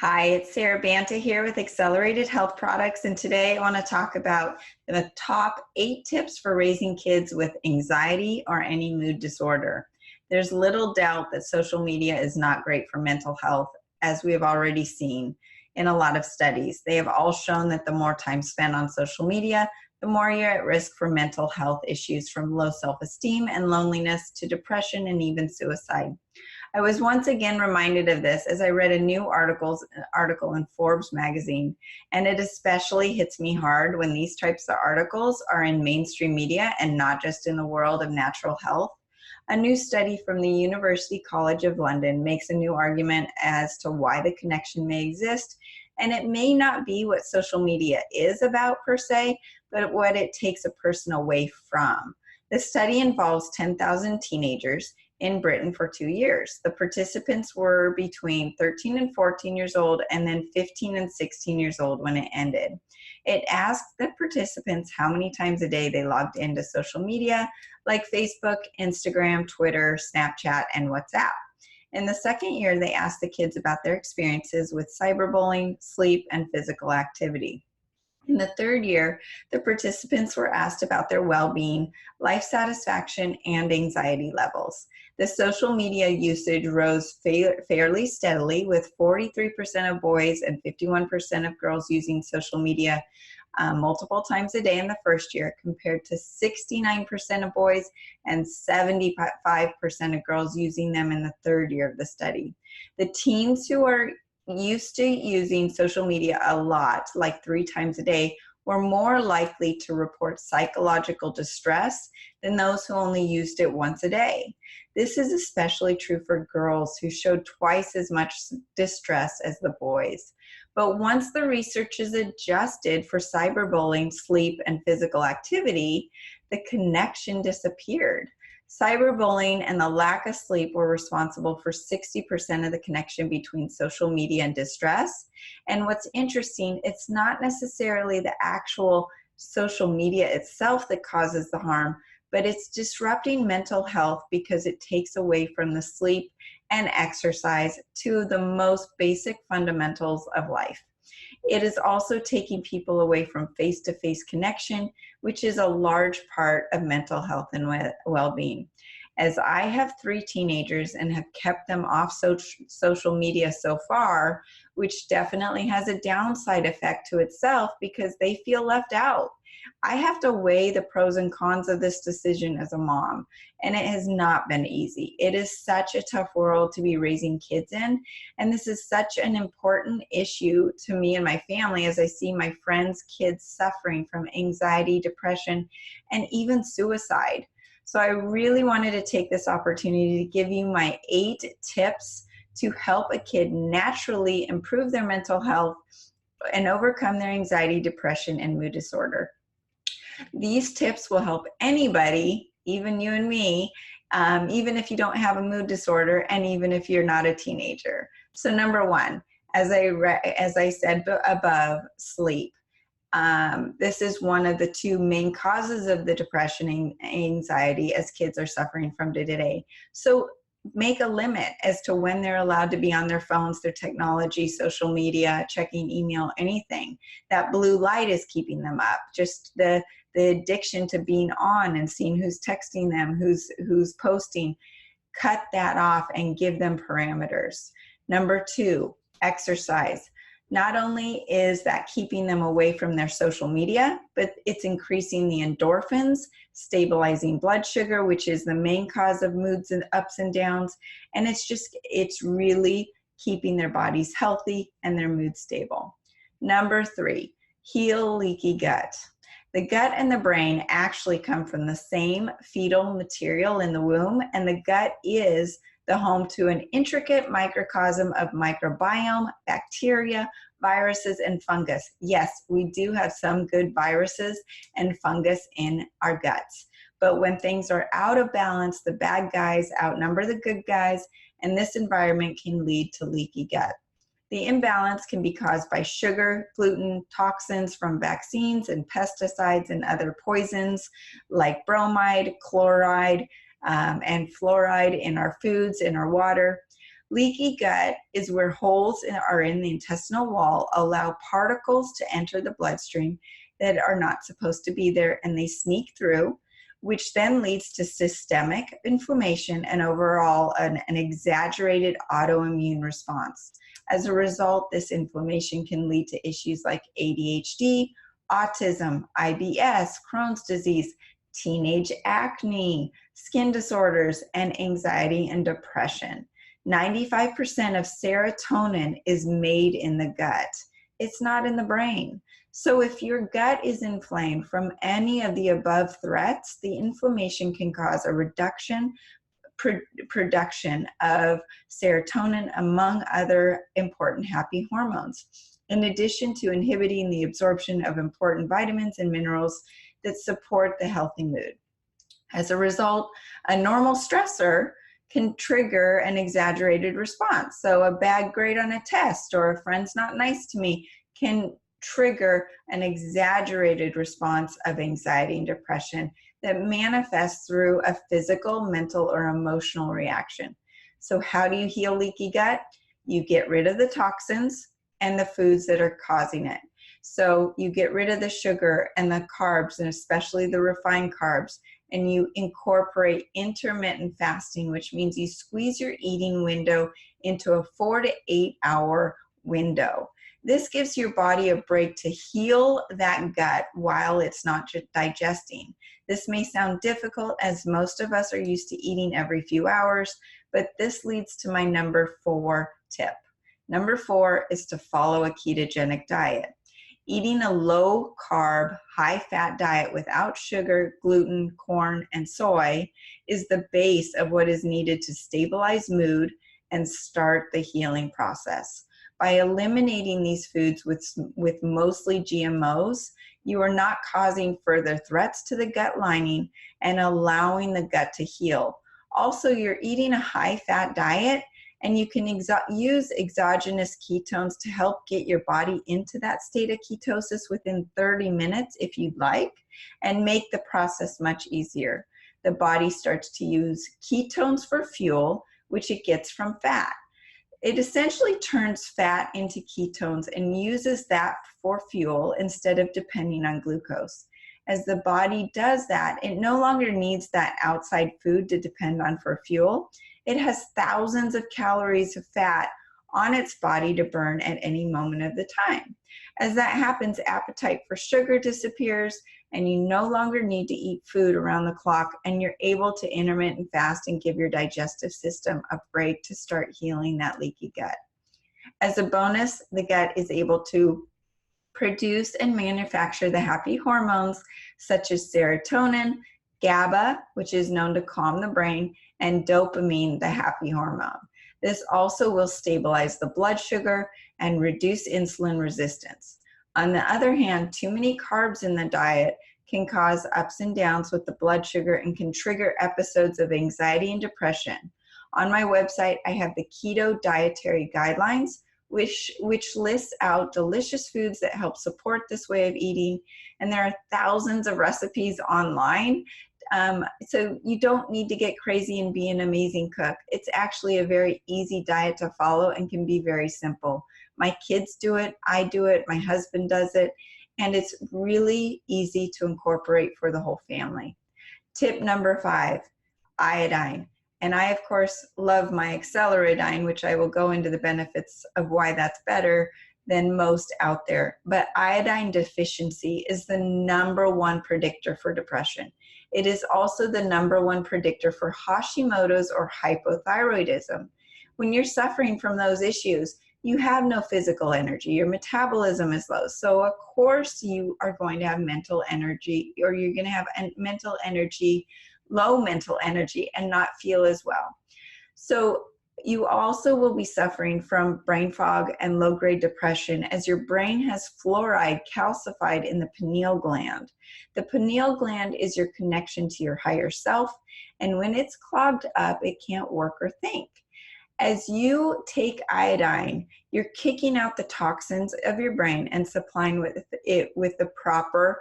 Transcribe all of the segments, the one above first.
Hi, it's Sara Banta here with Accelerated Health Products, and today I want to talk about the top 8 tips for raising kids with anxiety or any mood disorder. There's little doubt that social media is not great for mental health, as we have already seen in a lot of studies. They have all shown that the more time spent on social media, the more you're at risk for mental health issues, from low self-esteem and loneliness to depression and even suicide. I was once again reminded of this as I read a new article in Forbes magazine, and it especially hits me hard when these types of articles are in mainstream media and not just in the world of natural health. A new study from the University College of London makes a new argument as to why the connection may exist, and it may not be what social media is about per se, but what it takes a person away from. The study involves 10,000 teenagers in Britain for 2 years. The participants were between 13 and 14 years old and then 15 and 16 years old when it ended. It asked the participants how many times a day they logged into social media like Facebook, Instagram, Twitter, Snapchat, and WhatsApp. In the second year, they asked the kids about their experiences with cyberbullying, sleep, and physical activity. In the third year, the participants were asked about their well-being, life satisfaction, and anxiety levels. The social media usage rose fairly steadily, with 43% of boys and 51% of girls using social media multiple times a day in the first year, compared to 69% of boys and 75% of girls using them in the third year of the study. The teens who are used to using social media a lot, like 3 times a day, were more likely to report psychological distress than those who only used it once a day. This is especially true for girls, who showed twice as much distress as the boys. But once the research is adjusted for cyberbullying, sleep, and physical activity, the connection disappeared. Cyberbullying and the lack of sleep were responsible for 60% of the connection between social media and distress. And what's interesting, it's not necessarily the actual social media itself that causes the harm, but it's disrupting mental health because it takes away from the sleep and exercise, two of the most basic fundamentals of life. It is also taking people away from face-to-face connection, which is a large part of mental health and well-being. As I have 3 teenagers and have kept them off social media so far, which definitely has a downside effect to itself because they feel left out. I have to weigh the pros and cons of this decision as a mom, and it has not been easy. It is such a tough world to be raising kids in, and this is such an important issue to me and my family as I see my friends' kids suffering from anxiety, depression, and even suicide. So I really wanted to take this opportunity to give you my 8 tips to help a kid naturally improve their mental health and overcome their anxiety, depression, and mood disorder. These tips will help anybody, even you and me, even if you don't have a mood disorder and even if you're not a teenager. So number 1, as I said above, sleep. This is one of the 2 main causes of the depression and anxiety as kids are suffering from today. So make a limit as to when they're allowed to be on their phones, their technology, social media, checking email, anything. That blue light is keeping them up. Just the addiction to being on and seeing who's texting them, who's posting. Cut that off and give them parameters. Number 2, exercise. Not only is that keeping them away from their social media, but it's increasing the endorphins, stabilizing blood sugar, which is the main cause of moods and ups and downs. And it's really keeping their bodies healthy and their mood stable. Number 3, heal leaky gut. The gut and the brain actually come from the same fetal material in the womb, and the gut is the home to an intricate microcosm of microbiome, bacteria, viruses, and fungus. Yes, we do have some good viruses and fungus in our guts. But when things are out of balance, the bad guys outnumber the good guys, and this environment can lead to leaky gut. The imbalance can be caused by sugar, gluten, toxins from vaccines, and pesticides and other poisons like bromide, chloride, and fluoride in our foods, in our water. Leaky gut is where holes are in the intestinal wall allow particles to enter the bloodstream that are not supposed to be there, and they sneak through, which then leads to systemic inflammation and overall an exaggerated autoimmune response. As a result, this inflammation can lead to issues like ADHD, autism, IBS, Crohn's disease, teenage acne, skin disorders, and anxiety and depression. 95% of serotonin is made in the gut. It's not in the brain. So if your gut is inflamed from any of the above threats, the inflammation can cause a reduction production of serotonin, among other important happy hormones, in addition to inhibiting the absorption of important vitamins and minerals that support the healthy mood. As a result, a normal stressor can trigger an exaggerated response. So a bad grade on a test or a friend's not nice to me can trigger an exaggerated response of anxiety and depression that manifests through a physical, mental, or emotional reaction. So how do you heal leaky gut? You get rid of the toxins and the foods that are causing it. So you get rid of the sugar and the carbs, and especially the refined carbs, and you incorporate intermittent fasting, which means you squeeze your eating window into a 4 to 8 hour window. This gives your body a break to heal that gut while it's not digesting. This may sound difficult, as most of us are used to eating every few hours, but this leads to my number 4 tip. Number 4 is to follow a ketogenic diet. Eating a low-carb, high-fat diet without sugar, gluten, corn, and soy is the base of what is needed to stabilize mood and start the healing process. By eliminating these foods with mostly GMOs, you are not causing further threats to the gut lining and allowing the gut to heal. Also, you're eating a high-fat diet, and you can use exogenous ketones to help get your body into that state of ketosis within 30 minutes if you'd like, and make the process much easier. The body starts to use ketones for fuel, which it gets from fat. It essentially turns fat into ketones and uses that for fuel instead of depending on glucose. As the body does that, it no longer needs that outside food to depend on for fuel. It has thousands of calories of fat on its body to burn at any moment of the time. As that happens, appetite for sugar disappears, and you no longer need to eat food around the clock, and you're able to intermittent fast and give your digestive system a break to start healing that leaky gut. As a bonus, the gut is able to produce and manufacture the happy hormones such as serotonin, GABA, which is known to calm the brain, and dopamine, the happy hormone. This also will stabilize the blood sugar and reduce insulin resistance. On the other hand, too many carbs in the diet can cause ups and downs with the blood sugar and can trigger episodes of anxiety and depression. On my website, I have the Keto Dietary Guidelines, which lists out delicious foods that help support this way of eating. And there are thousands of recipes online. So you don't need to get crazy and be an amazing cook. It's actually a very easy diet to follow and can be very simple. My kids do it, I do it, my husband does it, and it's really easy to incorporate for the whole family. Tip number 5, iodine. And I, of course, love my Accelerated, which I will go into the benefits of why that's better than most out there. But iodine deficiency is the number 1 predictor for depression. It is also the number 1 predictor for Hashimoto's or hypothyroidism. When you're suffering from those issues, you have no physical energy. Your metabolism is low. So of course you are going to have mental energy, or you're going to have mental energy, low mental energy, and not feel as well. So you also will be suffering from brain fog and low-grade depression as your brain has fluoride calcified in the pineal gland. The pineal gland is your connection to your higher self, and when it's clogged up, it can't work or think. As you take iodine, you're kicking out the toxins of your brain and supplying it with the proper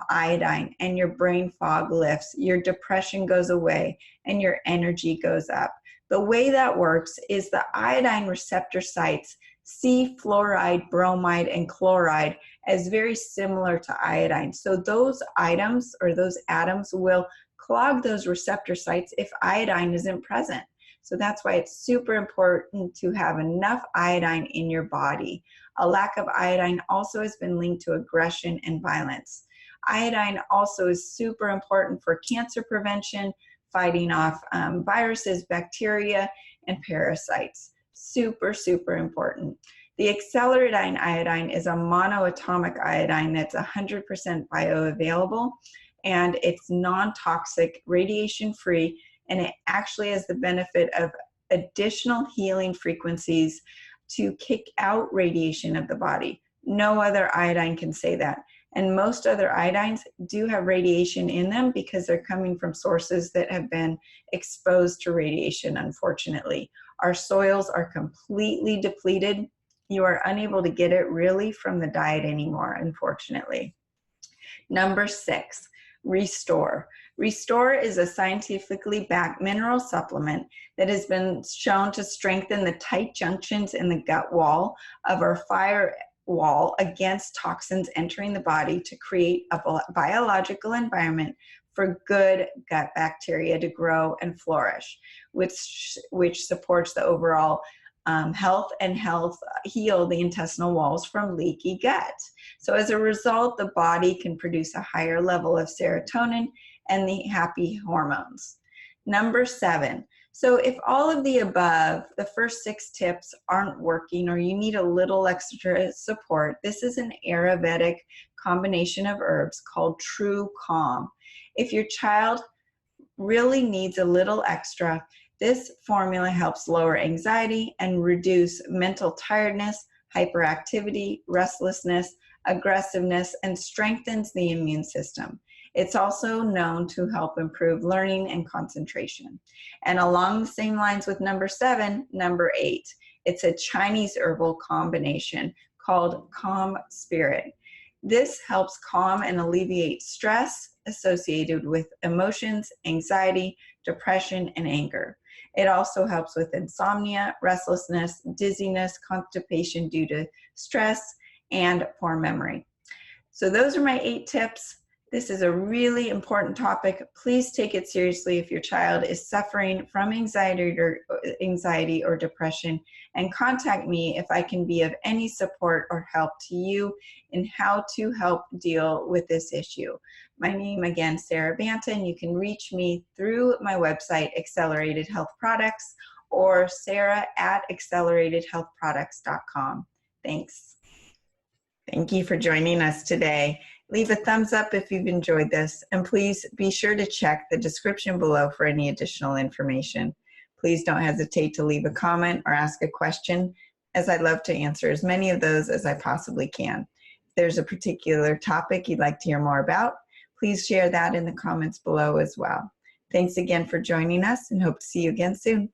iodine, and your brain fog lifts, your depression goes away, and your energy goes up. The way that works is the iodine receptor sites see fluoride, bromide, and chloride as very similar to iodine. So those items or those atoms will clog those receptor sites if iodine isn't present. So that's why it's super important to have enough iodine in your body. A lack of iodine also has been linked to aggression and violence. Iodine also is super important for cancer prevention, fighting off viruses, bacteria, and parasites. Super, super important. The accelerated iodine is a monoatomic iodine that's 100% bioavailable, and it's non-toxic, radiation-free, and it actually has the benefit of additional healing frequencies to kick out radiation of the body. No other iodine can say that. And most other iodines do have radiation in them because they're coming from sources that have been exposed to radiation, unfortunately. Our soils are completely depleted. You are unable to get it really from the diet anymore, unfortunately. Number 6, Restore. Restore is a scientifically backed mineral supplement that has been shown to strengthen the tight junctions in the gut wall of our firewall against toxins entering the body to create a biological environment for good gut bacteria to grow and flourish, which supports the overall health and heal the intestinal walls from leaky gut. So as a result, the body can produce a higher level of serotonin and the happy hormones. Number 7. So if all of the above, the first 6 tips aren't working or you need a little extra support, this is an Ayurvedic combination of herbs called True Calm. If your child really needs a little extra, this formula helps lower anxiety and reduce mental tiredness, hyperactivity, restlessness, aggressiveness, and strengthens the immune system. It's also known to help improve learning and concentration. And along the same lines with number 7, number 8, it's a Chinese herbal combination called Calm Spirit. This helps calm and alleviate stress associated with emotions, anxiety, depression, and anger. It also helps with insomnia, restlessness, dizziness, constipation due to stress, and poor memory. So those are my 8 tips. This is a really important topic. Please take it seriously if your child is suffering from anxiety or depression, and contact me if I can be of any support or help to you in how to help deal with this issue. My name again, Sara Banton. You can reach me through my website, Accelerated Health Products, or Sara@acceleratedhealthproducts.com. Thanks. Thank you for joining us today. Leave a thumbs up if you've enjoyed this, and please be sure to check the description below for any additional information. Please don't hesitate to leave a comment or ask a question, as I'd love to answer as many of those as I possibly can. If there's a particular topic you'd like to hear more about, please share that in the comments below as well. Thanks again for joining us, and hope to see you again soon.